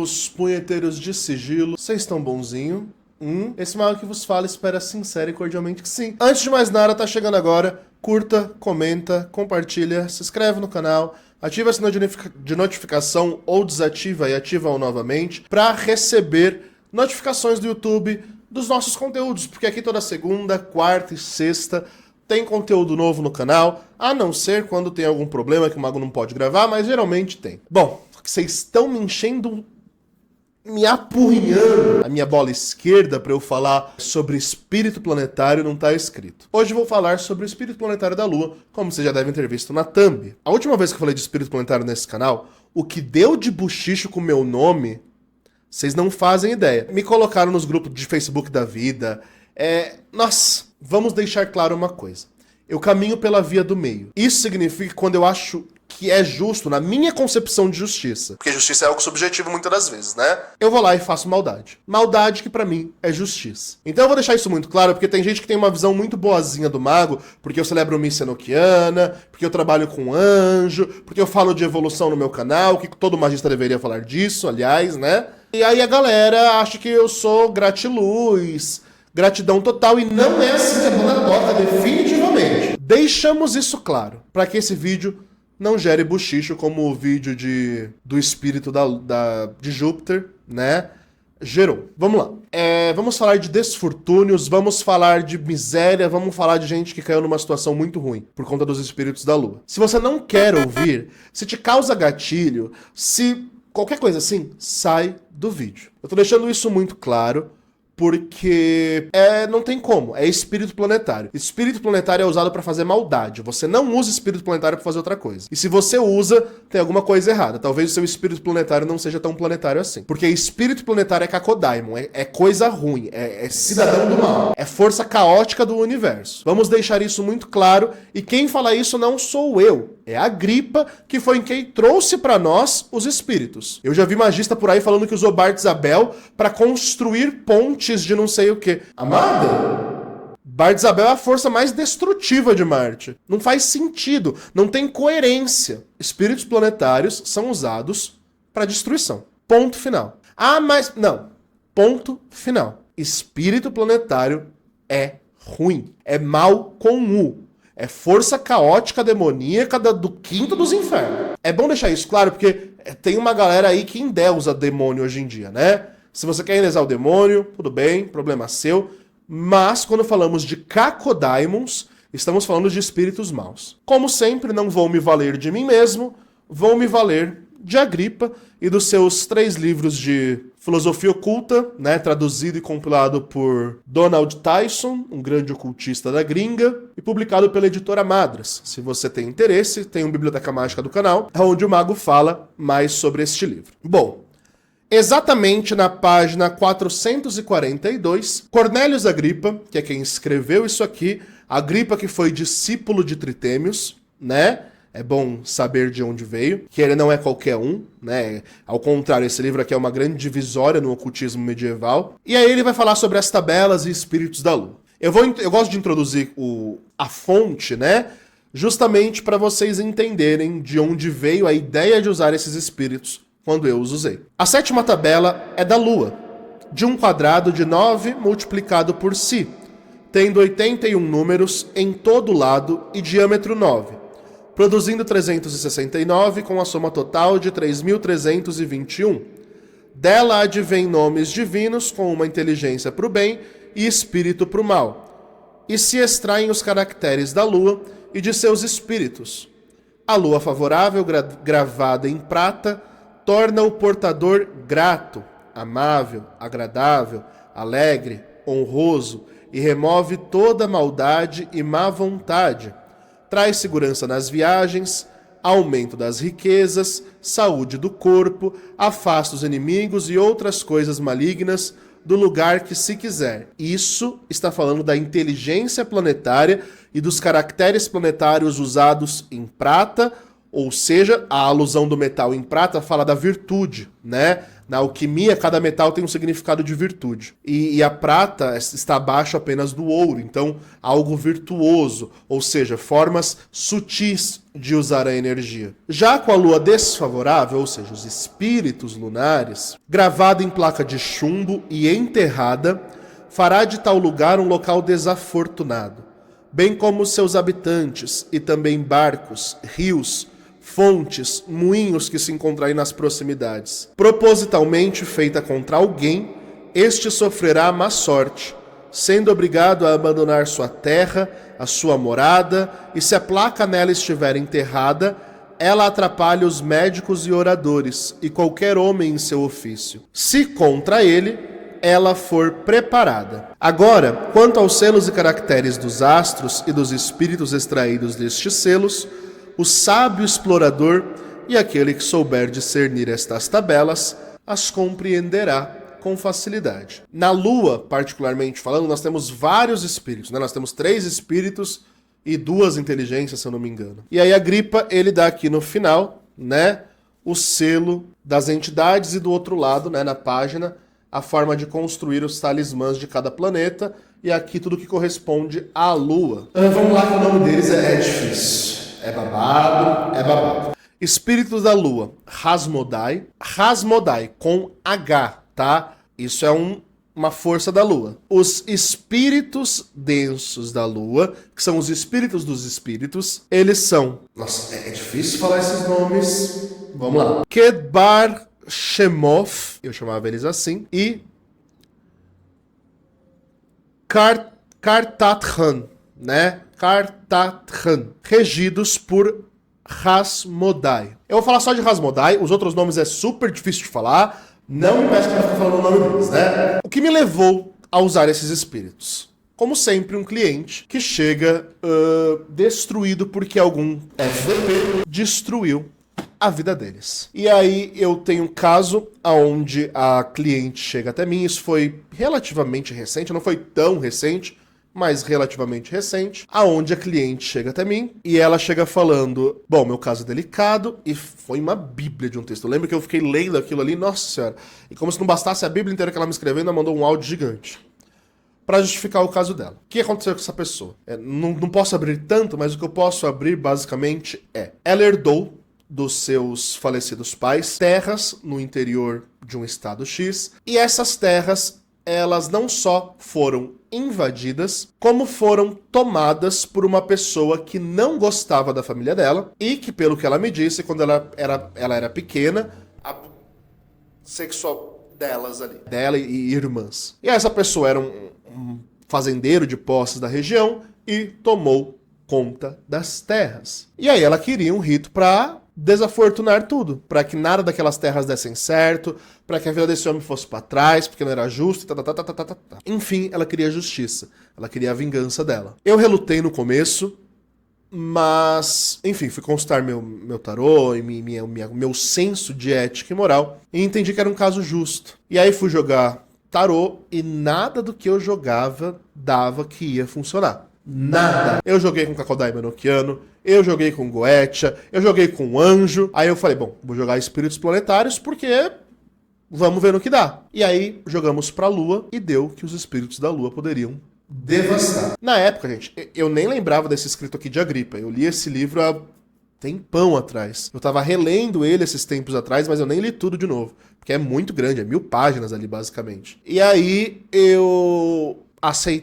Meus punheteiros de sigilo, vocês estão bonzinho? Esse mago que vos fala espera sincero e cordialmente que sim. Antes de mais nada, tá chegando agora, curta, comenta, compartilha, se inscreve no canal, ativa a sininho de notificação ou desativa e ativa-o novamente para receber notificações do YouTube dos nossos conteúdos, porque aqui toda segunda, quarta e sexta tem conteúdo novo no canal, a não ser quando tem algum problema que o mago não pode gravar, mas geralmente tem. Bom, vocês estão me apurrinhando a minha bola esquerda para eu falar sobre espírito planetário, não tá escrito. Hoje eu vou falar sobre o espírito planetário da Lua, como vocês já devem ter visto na thumb. A última vez que eu falei de espírito planetário nesse canal, o que deu de buchicho com o meu nome, vocês não fazem ideia. Me colocaram nos grupos de Facebook da vida. Nossa, vamos deixar claro uma coisa. Eu caminho pela via do meio. Isso significa que quando eu acho que é justo, na minha concepção de justiça, porque justiça é algo subjetivo muitas das vezes, né? Eu vou lá e faço maldade. Maldade que pra mim é justiça. Então eu vou deixar isso muito claro, porque tem gente que tem uma visão muito boazinha do mago, porque eu celebro missa enoquiana, porque eu trabalho com anjo, porque eu falo de evolução no meu canal, que todo magista deveria falar disso, aliás, né? E aí a galera acha que eu sou gratiluz, gratidão total, e não é assim que a banda toca, definitivamente. Deixamos isso claro, para que esse vídeo não gere buchicho como o vídeo do espírito de Júpiter, né, gerou. Vamos lá. Vamos falar de desfortúnios, vamos falar de miséria, vamos falar de gente que caiu numa situação muito ruim por conta dos espíritos da Lua. Se você não quer ouvir, se te causa gatilho, se qualquer coisa assim, sai do vídeo. Eu tô deixando isso muito claro, porque não tem como, é espírito planetário. Espírito planetário é usado pra fazer maldade. Você não usa espírito planetário pra fazer outra coisa. E se você usa, tem alguma coisa errada. Talvez o seu espírito planetário não seja tão planetário assim. Porque espírito planetário é Cacodemon, é coisa ruim, é cidadão do mal, é força caótica do universo. Vamos deixar isso muito claro, e quem fala isso não sou eu. É a Agripa, que foi quem trouxe pra nós os espíritos. Eu já vi magista por aí falando que usou Bardzabel pra construir pontes de não sei o que. Amada? Bardzabel é a força mais destrutiva de Marte. Não faz sentido, não tem coerência. Espíritos planetários são usados pra destruição. Ponto final. Mas... não. Ponto final. Espírito planetário é ruim. É mal com U. É força caótica demoníaca do quinto dos infernos. É bom deixar isso claro, porque tem uma galera aí que endeusa demônio hoje em dia, né? Se você quer endeusar o demônio, tudo bem, problema seu. Mas quando falamos de Cacodemons, estamos falando de espíritos maus. Como sempre, não vou me valer de mim mesmo, vou me valer de Agripa e dos seus 3 livros de filosofia oculta, né, traduzido e compilado por Donald Tyson, um grande ocultista da gringa, e publicado pela editora Madras. Se você tem interesse, tem uma Biblioteca Mágica do canal, onde o mago fala mais sobre este livro. Bom, exatamente na página 442, Cornélios Agripa, que é quem escreveu isso aqui, Agripa que foi discípulo de Tritêmios, né? É bom saber de onde veio, que ele não é qualquer um, né? Ao contrário, esse livro aqui é uma grande divisória no ocultismo medieval. E aí ele vai falar sobre as tabelas e espíritos da Lua. Eu gosto de introduzir a fonte, né? Justamente para vocês entenderem de onde veio a ideia de usar esses espíritos quando eu os usei. A 7ª tabela é da Lua, de um quadrado de 9 multiplicado por si, tendo 81 números em todo lado e diâmetro 9. Produzindo 369 com a soma total de 3.321. Dela advém nomes divinos com uma inteligência para o bem e espírito para o mal. E se extraem os caracteres da lua e de seus espíritos. A lua favorável, gravada em prata, torna o portador grato, amável, agradável, alegre, honroso e remove toda maldade e má vontade. Traz segurança nas viagens, aumento das riquezas, saúde do corpo, afasta os inimigos e outras coisas malignas do lugar que se quiser. Isso está falando da inteligência planetária e dos caracteres planetários usados em prata ou seja, a alusão do metal em prata fala da virtude, né? Na alquimia, cada metal tem um significado de virtude. E a prata está abaixo apenas do ouro, então algo virtuoso, ou seja, formas sutis de usar a energia. Já com a lua desfavorável, ou seja, os espíritos lunares, gravada em placa de chumbo e enterrada, fará de tal lugar um local desafortunado, bem como seus habitantes e também barcos, rios, fontes, moinhos que se encontrarem nas proximidades. Propositalmente feita contra alguém, este sofrerá má sorte, sendo obrigado a abandonar sua terra, a sua morada, e se a placa nela estiver enterrada, ela atrapalha os médicos e oradores, e qualquer homem em seu ofício. Se contra ele, ela for preparada. Agora, quanto aos selos e caracteres dos astros e dos espíritos extraídos destes selos, o sábio explorador e aquele que souber discernir estas tabelas as compreenderá com facilidade. Na Lua, particularmente falando, nós temos vários espíritos, né? Nós temos 3 espíritos e 2 inteligências, se eu não me engano. E aí Agripa, ele dá aqui no final, né, o selo das entidades e do outro lado, né, na página, a forma de construir os talismãs de cada planeta e aqui tudo que corresponde à Lua. Vamos lá, que o nome deles é difícil. É babado. Espíritos da Lua, Hasmodai. Hasmodai, com H, tá? Isso é uma força da Lua. Os espíritos densos da Lua, que são os espíritos dos espíritos, eles são... Nossa, é difícil falar esses nomes. Vamos lá. Kedbar Shemov, eu chamava eles assim, e Kartathan, né? Kartathan, regidos por Hasmodai. Eu vou falar só de Hasmodai, os outros nomes é super difícil de falar, não me peço para ficar falando o nome deles, né? O que me levou a usar esses espíritos? Como sempre, um cliente que chega destruído porque algum FDP destruiu a vida deles. E aí eu tenho um caso onde a cliente chega até mim, isso foi relativamente recente, não foi tão recente, mas relativamente recente, aonde a cliente chega até mim e ela chega falando, bom, meu caso é delicado, e foi uma bíblia de um texto. Eu lembro que eu fiquei lendo aquilo ali, nossa senhora, e como se não bastasse a bíblia inteira que ela me escreveu, ela mandou um áudio gigante para justificar o caso dela. O que aconteceu com essa pessoa? Não posso abrir tanto, mas o que eu posso abrir basicamente ela herdou dos seus falecidos pais terras no interior de um estado X, e essas terras, elas não só foram invadidas, como foram tomadas por uma pessoa que não gostava da família dela e que, pelo que ela me disse, quando ela era pequena, a sexual delas ali, dela e irmãs. E essa pessoa era um fazendeiro de posses da região e tomou conta das terras. E aí ela queria um rito para desafortunar tudo, para que nada daquelas terras dessem certo, para que a vida desse homem fosse para trás, porque não era justo, Enfim, ela queria justiça, ela queria a vingança dela. Eu relutei no começo, mas, enfim, fui consultar meu tarô e meu senso de ética e moral e entendi que era um caso justo. E aí fui jogar tarô e nada do que eu jogava dava que ia funcionar. Nada. Eu joguei com Kakodai Menokiano, eu joguei com Goetia, eu joguei com Anjo. Aí eu falei, bom, vou jogar espíritos planetários porque vamos ver no que dá. E aí jogamos pra Lua e deu que os espíritos da Lua poderiam devastar. Na época, gente, eu nem lembrava desse escrito aqui de Agripa. Eu li esse livro há tempão atrás. Eu tava relendo ele esses tempos atrás, mas eu nem li tudo de novo. Porque é muito grande, é 1000 páginas ali, basicamente. E aí eu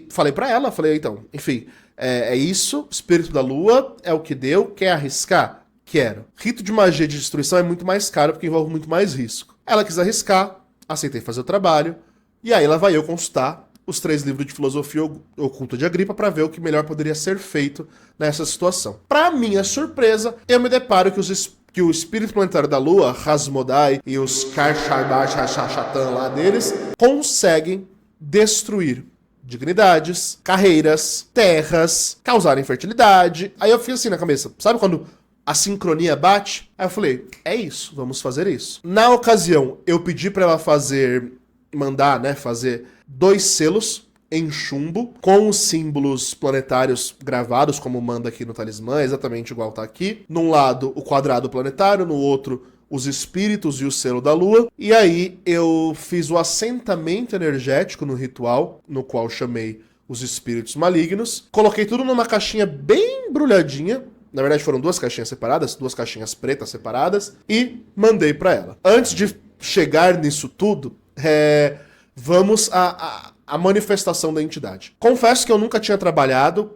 falei pra ela, então, enfim, é isso, espírito da Lua, é o que deu, quer arriscar? Quero. Rito de magia de destruição é muito mais caro porque envolve muito mais risco. Ela quis arriscar, aceitei fazer o trabalho, e aí lá vai eu consultar os 3 livros de filosofia oculta de Agripa para ver o que melhor poderia ser feito nessa situação. Para minha surpresa, eu me deparo que o espírito planetário da Lua, Hasmodai, e os Karsharbashachatan lá deles, conseguem destruir dignidades, carreiras, terras, causar infertilidade. Aí eu fiz assim na cabeça, sabe quando a sincronia bate? Aí eu falei, é isso, vamos fazer isso. Na ocasião, eu pedi pra ela fazer 2 selos em chumbo, com os símbolos planetários gravados, como manda aqui no talismã, exatamente igual tá aqui. Num lado, o quadrado planetário, no outro, os espíritos e o selo da lua. E aí eu fiz o assentamento energético no ritual, no qual chamei os espíritos malignos. Coloquei tudo numa caixinha bem embrulhadinha. Na verdade foram 2 caixinhas separadas, 2 caixinhas pretas separadas, e mandei pra ela. Antes de chegar nisso tudo, vamos à manifestação da entidade. Confesso que eu nunca tinha trabalhado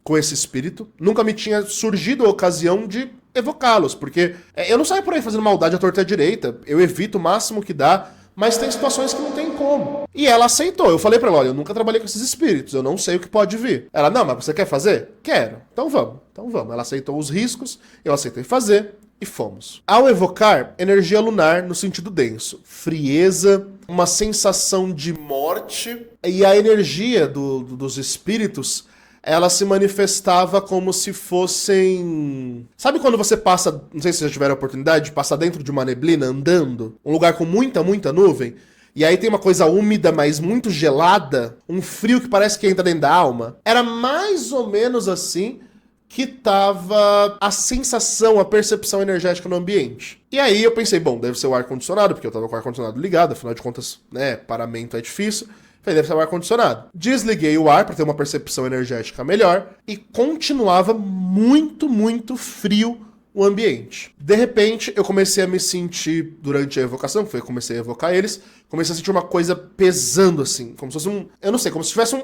com esse espírito, nunca me tinha surgido a ocasião de evocá-los, porque eu não saio por aí fazendo maldade à torta e à direita, eu evito o máximo que dá, mas tem situações que não tem como. E ela aceitou. Eu falei pra ela, olha, eu nunca trabalhei com esses espíritos, eu não sei o que pode vir. Ela, não, mas você quer fazer? Quero. Então vamos. Ela aceitou os riscos, eu aceitei fazer e fomos. Ao evocar, energia lunar no sentido denso. Frieza, uma sensação de morte, e a energia dos espíritos, ela se manifestava como se fossem... Sabe quando você passa, não sei se vocês já tiveram a oportunidade, de passar dentro de uma neblina andando? Um lugar com muita, muita nuvem? E aí tem uma coisa úmida, mas muito gelada, um frio que parece que entra dentro da alma. Era mais ou menos assim que tava a sensação, a percepção energética no ambiente. E aí eu pensei, bom, deve ser o ar-condicionado, porque eu tava com o ar-condicionado ligado, afinal de contas, né, paramento é difícil. Falei, deve ser o ar-condicionado. Desliguei o ar para ter uma percepção energética melhor e continuava muito, muito frio o ambiente. De repente, eu comecei a me sentir, durante a evocação, que foi eu comecei a evocar eles, comecei a sentir uma coisa pesando, assim, como se fosse eu não sei, como se tivesse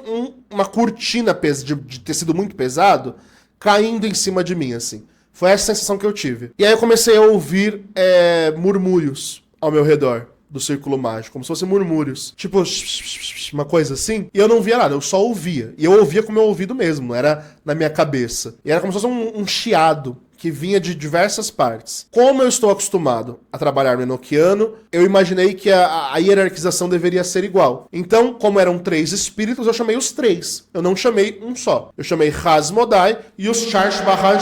uma cortina de tecido muito pesado caindo em cima de mim, assim. Foi essa sensação que eu tive. E aí eu comecei a ouvir murmúrios ao meu redor do círculo mágico, como se fossem murmúrios. Tipo, uma coisa assim. E eu não via nada, eu só ouvia. E eu ouvia com o meu ouvido mesmo, não era na minha cabeça. E era como se fosse um chiado que vinha de diversas partes. Como eu estou acostumado a trabalhar no Enochiano, eu imaginei que a hierarquização deveria ser igual. Então, como eram 3 espíritos, eu chamei os 3. Eu não chamei um só. Eu chamei Hasmodai e os Charshbahan,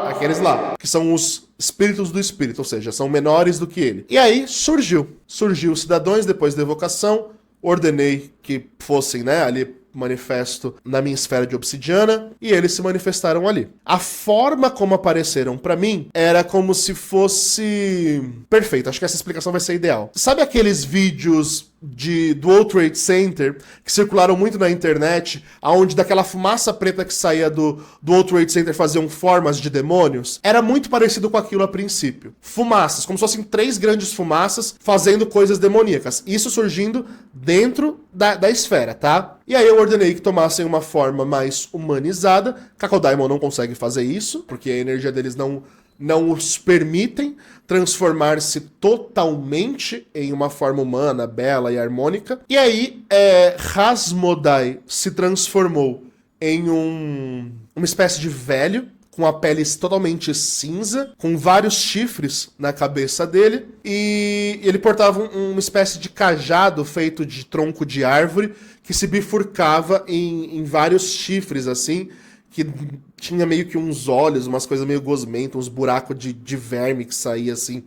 aqueles lá, que são os espíritos do espírito, ou seja, são menores do que ele. E aí surgiu os cidadãos depois da evocação, ordenei que fossem, né, ali manifesto na minha esfera de obsidiana, e eles se manifestaram ali. A forma como apareceram pra mim era como se fosse... Perfeito, acho que essa explicação vai ser ideal. Sabe aqueles vídeos do World Trade Center que circularam muito na internet, onde daquela fumaça preta que saía do World Trade Center faziam formas de demônios? Era muito parecido com aquilo a princípio. Fumaças, como se fossem 3 grandes fumaças fazendo coisas demoníacas. Isso surgindo dentro da esfera, tá? E aí eu ordenei que tomassem uma forma mais humanizada. Cacodemon não consegue fazer isso, porque a energia deles não os permitem transformar-se totalmente em uma forma humana, bela e harmônica. E aí, Hasmodai se transformou em uma espécie de velho, com a pele totalmente cinza, com vários chifres na cabeça dele, e ele portava uma espécie de cajado feito de tronco de árvore, que se bifurcava em vários chifres, assim, que tinha meio que uns olhos, umas coisas meio gosmentas, uns buracos de verme que saía assim,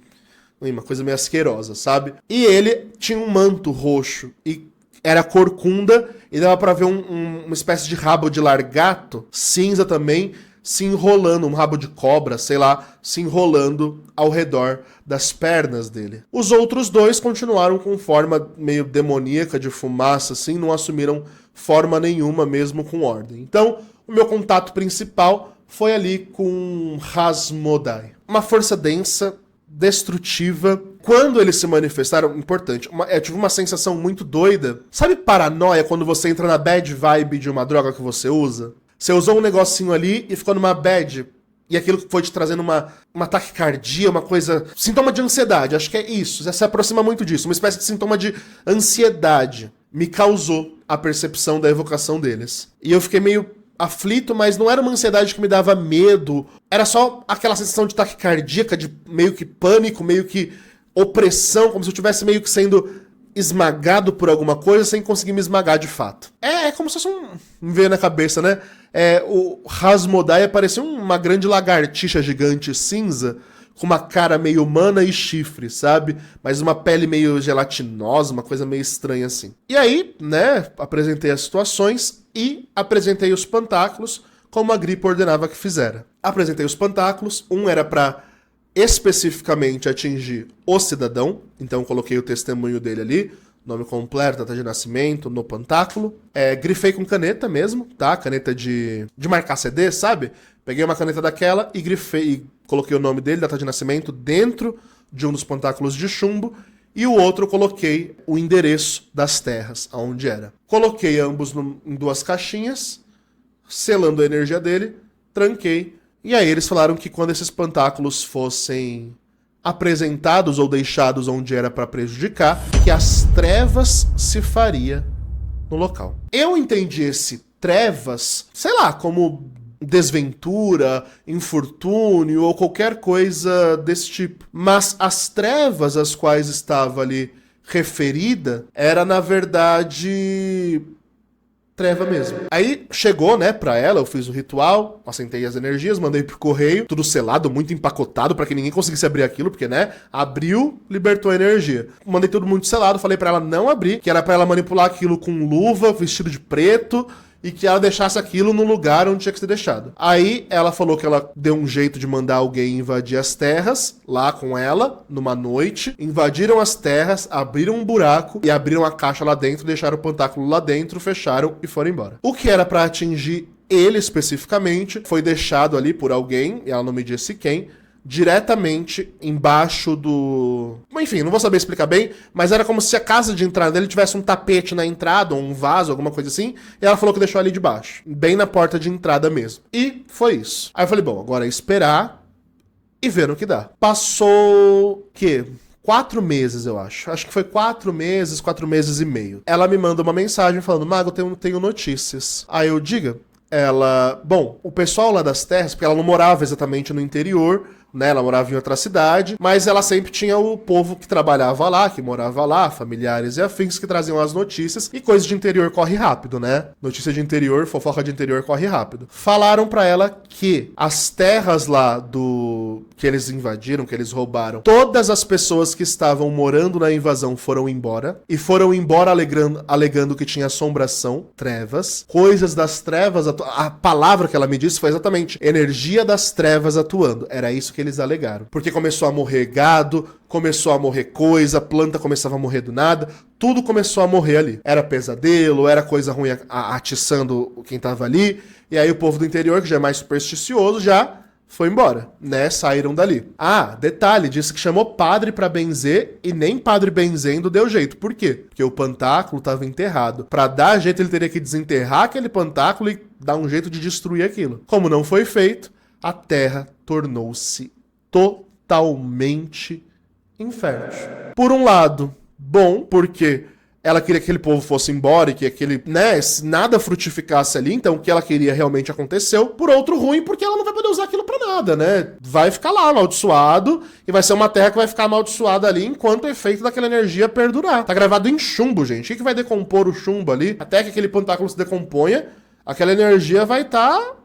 uma coisa meio asquerosa, sabe? E ele tinha um manto roxo e era corcunda e dava pra ver uma espécie de rabo de largato, cinza também, se enrolando, um rabo de cobra, sei lá, se enrolando ao redor das pernas dele. Os outros 2 continuaram com forma meio demoníaca, de fumaça, assim, não assumiram forma nenhuma, mesmo com ordem. Então, o meu contato principal foi ali com Hasmodai. Uma força densa, destrutiva. Quando eles se manifestaram, importante, eu tive uma sensação muito doida. Sabe paranoia quando você entra na bad vibe de uma droga que você usa? Você usou um negocinho ali e ficou numa bad, e aquilo foi te trazendo uma taquicardia, uma coisa... Sintoma de ansiedade, acho que é isso. Você se aproxima muito disso. Uma espécie de sintoma de ansiedade me causou a percepção da evocação deles. E eu fiquei meio aflito, mas não era uma ansiedade que me dava medo. Era só aquela sensação de taquicardíaca, de meio que pânico, meio que opressão, como se eu estivesse meio que sendo esmagado por alguma coisa sem conseguir me esmagar de fato. É como se fosse me veio na cabeça, né? O Hasmodai parecia uma grande lagartixa gigante cinza, com uma cara meio humana e chifre, sabe? Mas uma pele meio gelatinosa, uma coisa meio estranha assim. E aí, né, apresentei as situações e apresentei os pantáculos como a Gripa ordenava que fizera. Apresentei os pantáculos, um era pra especificamente atingir o cidadão, então coloquei o testemunho dele ali, nome completo, data de nascimento, no pantáculo. Grifei com caneta mesmo, tá? Caneta de marcar CD, sabe? Peguei uma caneta daquela e grifei, e coloquei o nome dele, data de nascimento, dentro de um dos pantáculos de chumbo, e o outro eu coloquei o endereço das terras, aonde era. Coloquei ambos em 2 caixinhas, selando a energia dele, tranquei. E aí eles falaram que quando esses pantáculos fossem apresentados ou deixados onde era para prejudicar, que as trevas se faria no local. Eu entendi esse trevas, sei lá, como desventura, infortúnio ou qualquer coisa desse tipo. Mas as trevas às quais estava ali referida era, na verdade, treva mesmo. Aí chegou, né, pra ela, eu fiz o ritual, assentei as energias, mandei pro correio, tudo selado, muito empacotado, pra que ninguém conseguisse abrir aquilo, porque, né, abriu, libertou a energia. Mandei tudo muito selado, falei pra ela não abrir, que era pra ela manipular aquilo com luva, vestido de preto, e que ela deixasse aquilo no lugar onde tinha que ser deixado. Aí ela falou que ela deu um jeito de mandar alguém invadir as terras, lá com ela, numa noite. Invadiram as terras, abriram um buraco e abriram a caixa lá dentro, deixaram o pantáculo lá dentro, fecharam e foram embora. O que era pra atingir ele especificamente foi deixado ali por alguém, e ela não me disse quem, diretamente embaixo do... Enfim, não vou saber explicar bem, mas era como se a casa de entrada dele tivesse um tapete na entrada, ou um vaso, alguma coisa assim, e ela falou que deixou ali debaixo, bem na porta de entrada mesmo. E foi isso. Aí eu falei, bom, agora é esperar e ver no que dá. Passou... quê? 4 meses, eu acho. Acho que foi 4 meses e meio. Ela me manda uma mensagem falando, Mago, tenho notícias. Aí eu, diga... Ela... Bom, o pessoal lá das terras, porque ela não morava exatamente no interior, né? Ela morava em outra cidade, mas ela sempre tinha o povo que trabalhava lá, que morava lá, familiares e afins, que traziam as notícias, e coisa de interior corre rápido, né? Notícia de interior, fofoca de interior corre rápido. Falaram pra ela que as terras lá que eles invadiram, que eles roubaram, todas as pessoas que estavam morando na invasão foram embora, e foram embora alegando que tinha assombração, trevas, coisas das trevas, a palavra que ela me disse foi exatamente energia das trevas atuando. Era isso que eles alegaram. Porque começou a morrer gado, começou a morrer coisa, planta começava a morrer do nada, tudo começou a morrer ali. Era pesadelo, era coisa ruim atiçando quem tava ali, e aí o povo do interior, que já é mais supersticioso, já foi embora, né? Saíram dali. Ah, detalhe, disse que chamou padre pra benzer e nem padre benzendo deu jeito. Por quê? Porque o pantáculo tava enterrado. Pra dar jeito, ele teria que desenterrar aquele pantáculo e dar um jeito de destruir aquilo. Como não foi feito, a terra tornou-se totalmente infértil. Por um lado, bom, porque ela queria que aquele povo fosse embora e que aquele, né, nada frutificasse ali, então o que ela queria realmente aconteceu. Por outro, ruim, porque ela não vai poder usar aquilo pra nada, né? Vai ficar lá amaldiçoado e vai ser uma terra que vai ficar amaldiçoada ali enquanto o efeito daquela energia perdurar. Tá gravado em chumbo, gente. O que vai decompor o chumbo ali? Até que aquele pantáculo se decomponha, aquela energia vai estar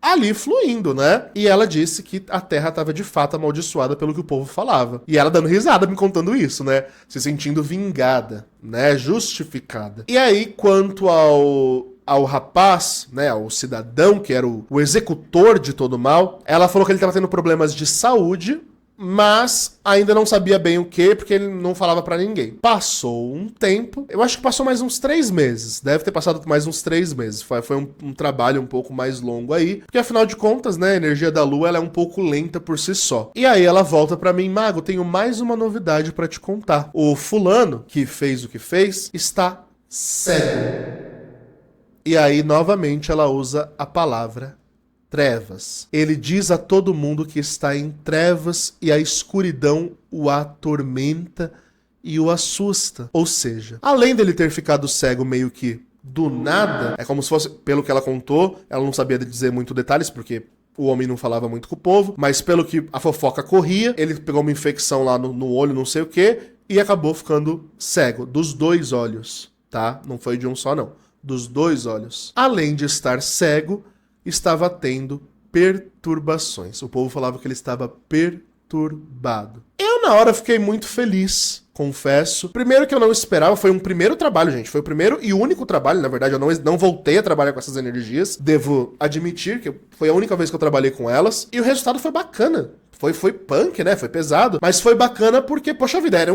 ali fluindo, né? E ela disse que a terra estava de fato amaldiçoada pelo que o povo falava. E ela dando risada me contando isso, né? Se sentindo vingada, né? Justificada. E aí, quanto ao rapaz, né, ao cidadão, que era o executor de todo o mal, ela falou que ele estava tendo problemas de saúde, mas ainda não sabia bem o que, porque ele não falava pra ninguém. Passou um tempo, eu acho que passou mais uns 3 meses, deve ter passado mais uns 3 meses, foi um trabalho um pouco mais longo aí, porque afinal de contas, né, a energia da lua ela é um pouco lenta por si só. E aí ela volta pra mim, Mago, tenho mais uma novidade pra te contar. O fulano, que fez o que fez, está cego. E aí, novamente, ela usa a palavra trevas. Ele diz a todo mundo que está em trevas e a escuridão o atormenta e o assusta. Ou seja, além dele ter ficado cego meio que do nada, é como se fosse, pelo que ela contou, ela não sabia dizer muito detalhes, porque o homem não falava muito com o povo, mas pelo que a fofoca corria, ele pegou uma infecção lá no olho, não sei o que, e acabou ficando cego, dos 2 olhos, tá? Não foi de um só, não. Dos 2 olhos. Além de estar cego, estava tendo perturbações. O povo falava que ele estava perturbado. perturbado. Eu, na hora, fiquei muito feliz, confesso. Primeiro que eu não esperava, foi um primeiro trabalho, gente. Foi o primeiro e único trabalho, na verdade, eu não voltei a trabalhar com essas energias. Devo admitir que foi a única vez que eu trabalhei com elas. E o resultado foi bacana. Foi punk, né? Foi pesado. Mas foi bacana porque, poxa vida, era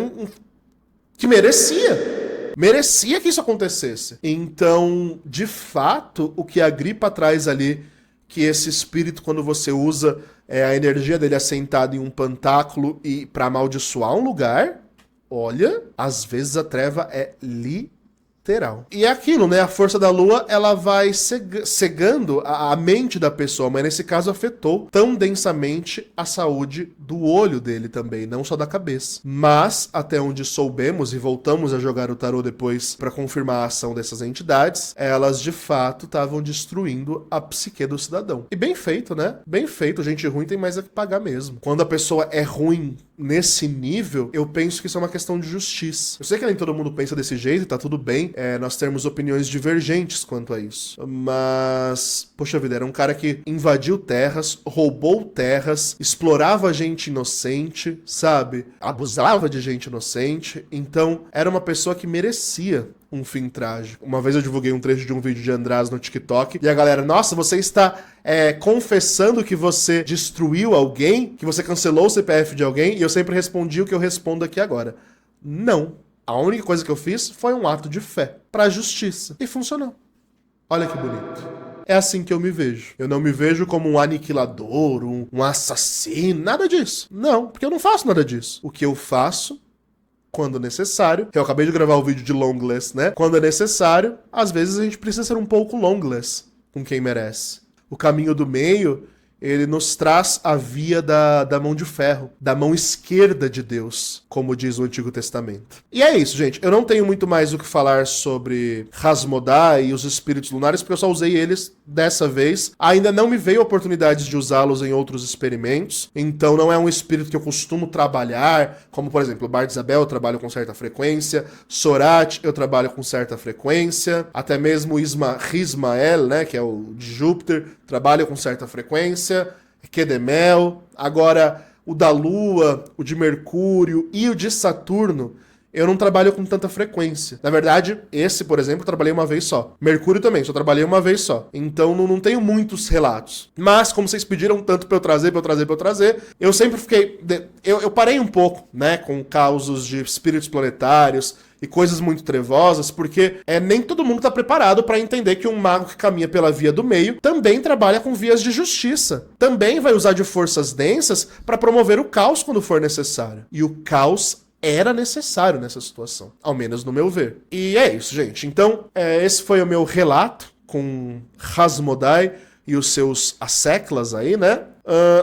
que merecia. Merecia que isso acontecesse. Então, de fato, o que a gripa traz ali, que esse espírito, quando você usa a energia dele assentada em um pantáculo e pra amaldiçoar um lugar, olha, às vezes a treva é literal. E é aquilo, né? A força da lua, ela vai cegando a mente da pessoa, mas nesse caso afetou tão densamente a saúde do olho dele também, não só da cabeça. Mas, até onde soubemos, e voltamos a jogar o tarô depois pra confirmar a ação dessas entidades, elas de fato estavam destruindo a psique do cidadão. E bem feito, né? Bem feito, gente ruim tem mais a que pagar mesmo. Quando a pessoa é ruim nesse nível, eu penso que isso é uma questão de justiça. Eu sei que nem todo mundo pensa desse jeito, tá tudo bem, nós termos opiniões divergentes quanto a isso. Mas, poxa vida, era um cara que invadiu terras, roubou terras, explorava gente inocente, sabe? Abusava de gente inocente. Então, era uma pessoa que merecia um fim trágico. Uma vez eu divulguei um trecho de um vídeo de András no TikTok e a galera, nossa, você está confessando que você destruiu alguém, que você cancelou o CPF de alguém, e eu sempre respondi o que eu respondo aqui agora. Não. A única coisa que eu fiz foi um ato de fé pra justiça. E funcionou. Olha que bonito. É assim que eu me vejo. Eu não me vejo como um aniquilador, um assassino, nada disso. Não, porque eu não faço nada disso. O que eu faço, quando necessário, eu acabei de gravar o vídeo de Longless, né? Quando é necessário, às vezes a gente precisa ser um pouco Longless com quem merece. O caminho do meio, ele nos traz a via da mão de ferro, da mão esquerda de Deus, como diz o Antigo Testamento. E é isso, gente. Eu não tenho muito mais o que falar sobre Hasmodai e os espíritos lunares, porque eu só usei eles dessa vez. Ainda não me veio oportunidades de usá-los em outros experimentos, então não é um espírito que eu costumo trabalhar, como por exemplo, Bard Isabel eu trabalho com certa frequência, Sorat eu trabalho com certa frequência, até mesmo Ismael, né, que é o de Júpiter, trabalho com certa frequência, Quedemel. Agora, o da Lua, o de Mercúrio e o de Saturno, eu não trabalho com tanta frequência. Na verdade, esse, por exemplo, eu trabalhei uma vez só. Mercúrio também, só trabalhei uma vez só. Então, não tenho muitos relatos. Mas, como vocês pediram tanto pra eu trazer, eu sempre fiquei... Eu parei um pouco, né, com causos de espíritos planetários e coisas muito trevosas, porque nem todo mundo tá preparado para entender que um mago que caminha pela via do meio também trabalha com vias de justiça. Também vai usar de forças densas para promover o caos quando for necessário. E o caos era necessário nessa situação, ao menos no meu ver. E é isso, gente. Então, esse foi o meu relato com Hasmodai e os seus asseclas aí, né?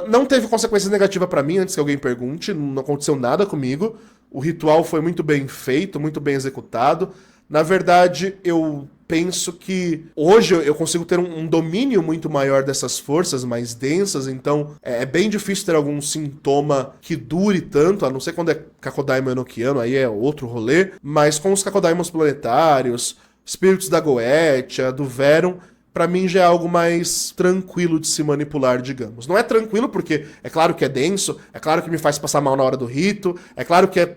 Não teve consequências negativas para mim, antes que alguém pergunte, não aconteceu nada comigo. O ritual foi muito bem feito, muito bem executado. Na verdade, eu penso que hoje eu consigo ter um domínio muito maior dessas forças mais densas, então é bem difícil ter algum sintoma que dure tanto, a não ser quando é Kakodaimon Enochiano, aí é outro rolê, mas com os Kakodaimons planetários, espíritos da Goetia, do Verum, pra mim já é algo mais tranquilo de se manipular, digamos. Não é tranquilo porque é claro que é denso, é claro que me faz passar mal na hora do rito, é claro que é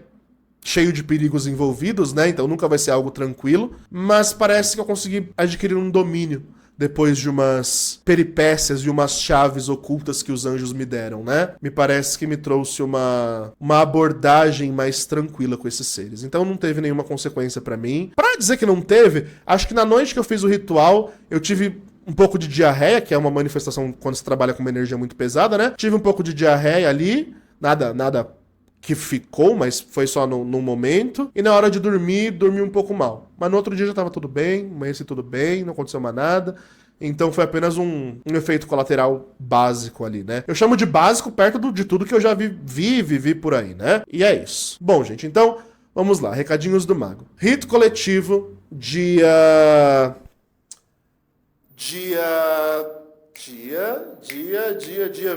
cheio de perigos envolvidos, né? Então nunca vai ser algo tranquilo, mas parece que eu consegui adquirir um domínio depois de umas peripécias e umas chaves ocultas que os anjos me deram, né? Me parece que me trouxe uma abordagem mais tranquila com esses seres. Então não teve nenhuma consequência pra mim. Pra dizer que não teve, acho que na noite que eu fiz o ritual, eu tive um pouco de diarreia, que é uma manifestação quando você trabalha com uma energia muito pesada, né? Tive um pouco de diarreia ali, nada que ficou, mas foi só num momento. E na hora de dormir, dormi um pouco mal. Mas no outro dia já tava tudo bem, amanheci tudo bem, não aconteceu mais nada. Então foi apenas um efeito colateral básico ali, né? Eu chamo de básico perto de tudo que eu já vivi por aí, né? E é isso. Bom, gente, então, vamos lá. Recadinhos do mago. Rito coletivo, dia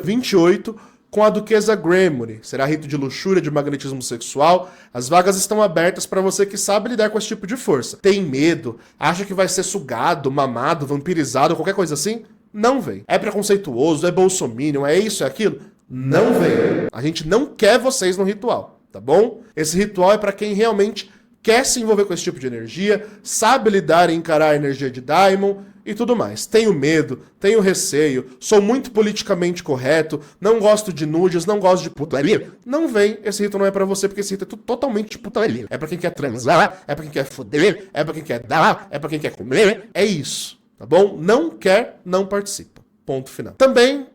28, com a Duquesa Gremory. Será rito de luxúria, de magnetismo sexual. As vagas estão abertas para você que sabe lidar com esse tipo de força. Tem medo? Acha que vai ser sugado, mamado, vampirizado, qualquer coisa assim? Não vem. É preconceituoso, é bolsominion, é isso, é aquilo? não venham. A gente não quer vocês no ritual, tá bom? Esse ritual é para quem realmente quer se envolver com esse tipo de energia, sabe lidar e encarar a energia de Daimon e tudo mais. Tenho medo, tenho receio, sou muito politicamente correto, não gosto de nudes, não gosto de putaria. Não vem, esse rito não é pra você, porque esse rito é totalmente putaria. É pra quem quer transar, é pra quem quer foder, é pra quem quer dar, é pra quem quer comer. É isso, tá bom? Não quer, não participa. Ponto final. Também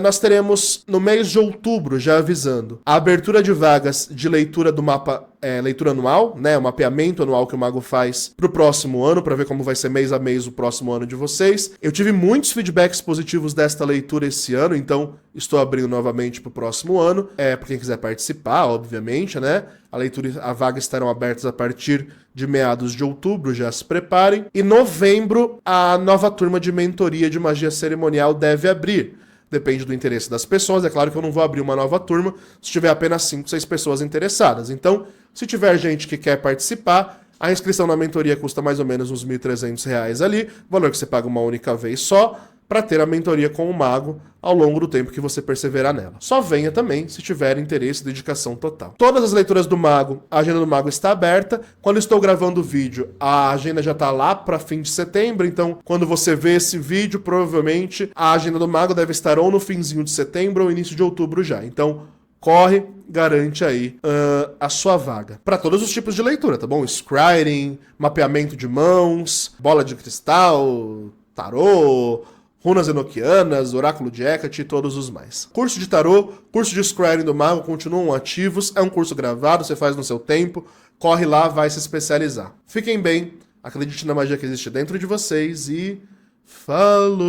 nós teremos no mês de outubro, já avisando, a abertura de vagas de leitura do mapa, leitura anual, né, o mapeamento anual que o Mago faz pro próximo ano, para ver como vai ser mês a mês o próximo ano de vocês. Eu tive muitos feedbacks positivos desta leitura esse ano, então estou abrindo novamente pro próximo ano, para quem quiser participar, obviamente, né, a leitura e a vaga estarão abertas a partir de meados de outubro, já se preparem. E novembro, a nova turma de mentoria de magia cerimonial deve abrir. Depende do interesse das pessoas. É claro que eu não vou abrir uma nova turma se tiver apenas 5, 6 pessoas interessadas. Então, se tiver gente que quer participar, a inscrição na mentoria custa mais ou menos uns R$ 1.300 ali, valor que você paga uma única vez só, para ter a mentoria com o Mago ao longo do tempo que você perseverar nela. Só venha também se tiver interesse e dedicação total. Todas as leituras do Mago, a agenda do Mago está aberta. Quando estou gravando o vídeo, a agenda já está lá para fim de setembro, então quando você vê esse vídeo, provavelmente a agenda do Mago deve estar ou no finzinho de setembro ou início de outubro já. Então, corre, garante aí a sua vaga. Para todos os tipos de leitura, tá bom? Scrying, mapeamento de mãos, bola de cristal, tarô, runas enoquianas, oráculo de Hecate e todos os mais. Curso de tarô, curso de Scrying do Mago continuam ativos. É um curso gravado, você faz no seu tempo. Corre lá, vai se especializar. Fiquem bem, acredite na magia que existe dentro de vocês e falou!